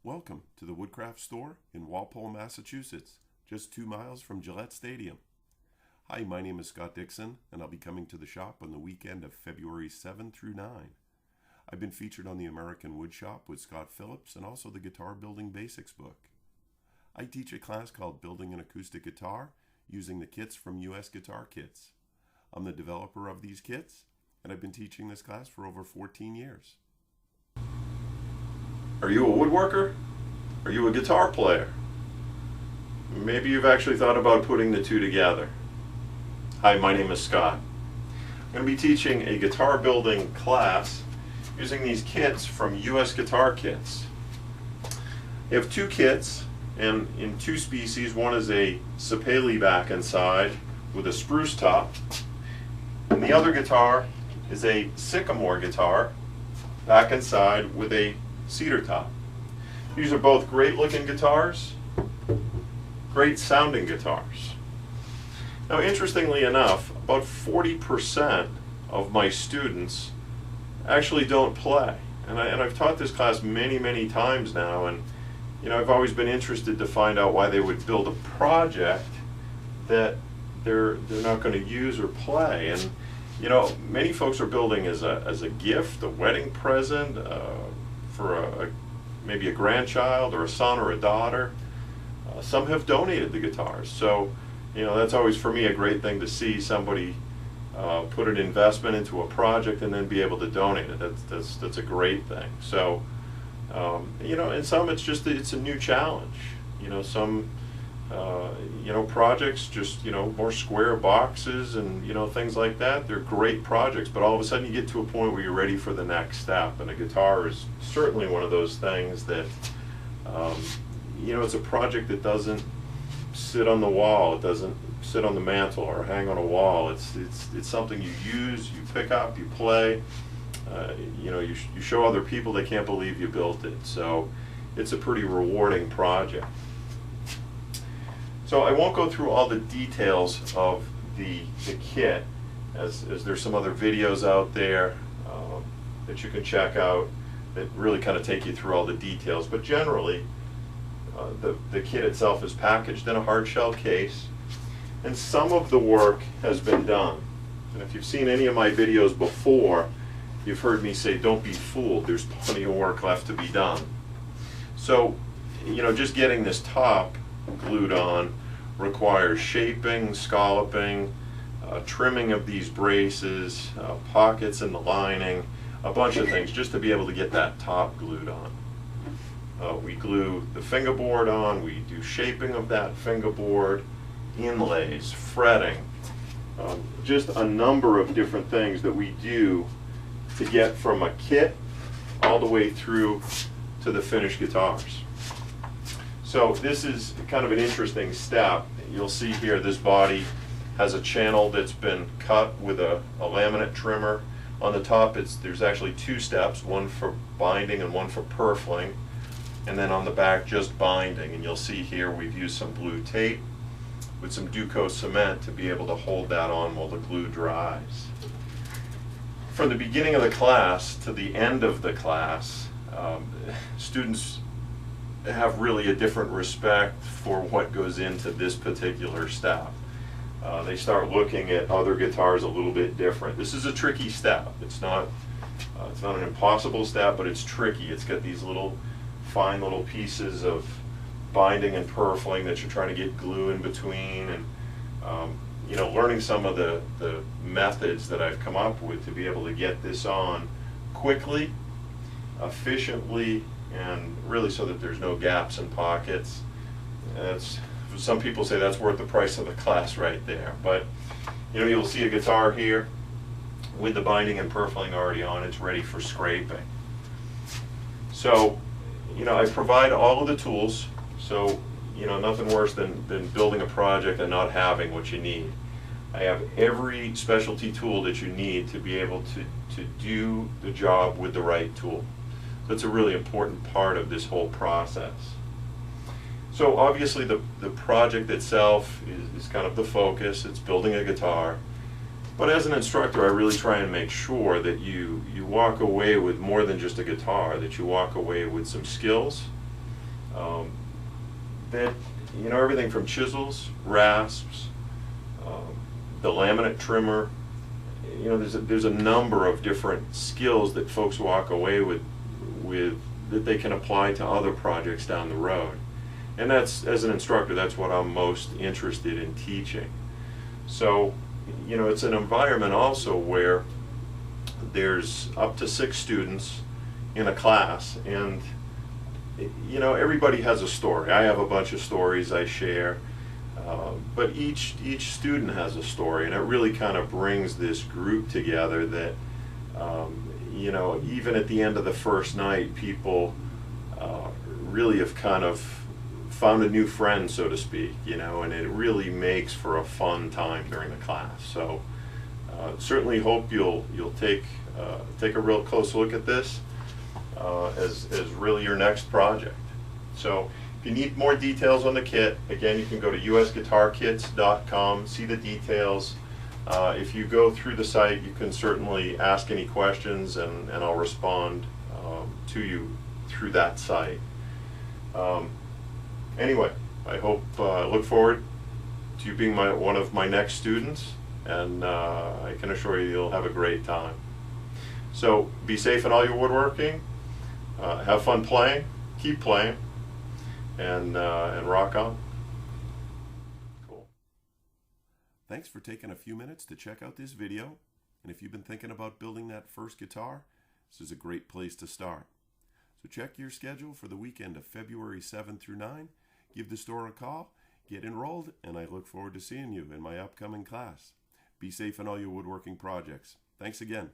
Welcome to the Woodcraft store in Walpole, Massachusetts, just 2 miles from Gillette Stadium. Hi, my name is Scott Dixon, and I'll be coming to the shop on the weekend of February 7 through 9. I've been featured on the American Wood Shop with Scott Phillips and also the Guitar Building Basics book. I teach a class called Building an Acoustic Guitar using the kits from US Guitar Kits. I'm the developer of these kits, and I've been teaching this class for over 14 years. Are you a woodworker? Are you a guitar player? Maybe you've actually thought about putting the two together. Hi, my name is Scott. I'm going to be teaching a guitar building class using these kits from US Guitar Kits. They have two kits, and in two species. One is a sapele back and side with a spruce top, and the other guitar is a sycamore guitar back and side with a cedar top. These are both great looking guitars, great sounding guitars. Now, interestingly enough, about 40% of my students actually don't play. And I've taught this class many times now, and I've always been interested to find out why they would build a project that they're not going to use or play. And many folks are building as a gift, a wedding present, for maybe a grandchild or a son or a daughter. Some have donated the guitars, so that's always for me a great thing to see somebody put an investment into a project and then be able to donate it. That's a great thing. So and some it's a new challenge. Some projects just more square boxes and things like that. They're great projects, but all of a sudden you get to a point where you're ready for the next step, and a guitar is certainly one of those things that it's a project that doesn't sit on the wall, it doesn't sit on the mantle or hang on a wall. It's something you use, you pick up, you play. You show other people, they can't believe you built it. So it's a pretty rewarding project. So I won't go through all the details of the kit, as there's some other videos out there that you can check out that really kind of take you through all the details. But generally, the kit itself is packaged in a hard shell case, and some of the work has been done. And if you've seen any of my videos before, you've heard me say, don't be fooled, there's plenty of work left to be done. So, just getting this top glued on requires shaping, scalloping, trimming of these braces, pockets in the lining, a bunch of things just to be able to get that top glued on. We glue the fingerboard on, we do shaping of that fingerboard, inlays, fretting, just a number of different things that we do to get from a kit all the way through to the finished guitars. So this is kind of an interesting step. You'll see here this body has a channel that's been cut with a laminate trimmer. On the top there's actually two steps, one for binding and one for purfling, and then on the back just binding. And you'll see here we've used some blue tape with some Duco cement to be able to hold that on while the glue dries. From the beginning of the class to the end of the class, students have really a different respect for what goes into this particular step. They start looking at other guitars a little bit different. This is a tricky step. It's not an impossible step, but it's tricky. It's got these fine little pieces of binding and purfling that you're trying to get glue in between, and learning some of the methods that I've come up with to be able to get this on quickly, efficiently, and really so that there's no gaps and pockets. Some people say that's worth the price of the class right there. But you'll see a guitar here with the binding and purfling already on. It's ready for scraping. So I provide all of the tools. So nothing worse than building a project and not having what you need. I have every specialty tool that you need to be able to do the job with the right tool. That's a really important part of this whole process. So obviously the project itself is kind of the focus. It's building a guitar. But as an instructor, I really try and make sure that you walk away with more than just a guitar, that you walk away with some skills, that, you know, everything from chisels, rasps, the laminate trimmer, you know, there's a number of different skills that folks walk away with that they can apply to other projects down the road. And that's, as an instructor, that's what I'm most interested in teaching. So, you know, it's an environment also where there's up to 6 students in a class, and you know, everybody has a story. I have a bunch of stories I share, but each student has a story, and it really kind of brings this group together that, you know, even at the end of the first night, people really have kind of found a new friend, so to speak, you know, and it really makes for a fun time during the class. So certainly hope you'll take a real close look at this as really your next project. So if you need more details on the kit, again, you can go to usguitarkits.com, see the details. If you go through the site, you can certainly ask any questions, and I'll respond to you through that site. Anyway, I look forward to you being one of my next students, and I can assure you you'll have a great time. So be safe in all your woodworking, have fun playing, keep playing, and rock on. Cool. Thanks for taking a few minutes to check out this video, and if you've been thinking about building that first guitar, this is a great place to start. So check your schedule for the weekend of February 7 through 9. Give the store a call, get enrolled, and I look forward to seeing you in my upcoming class. Be safe in all your woodworking projects. Thanks again.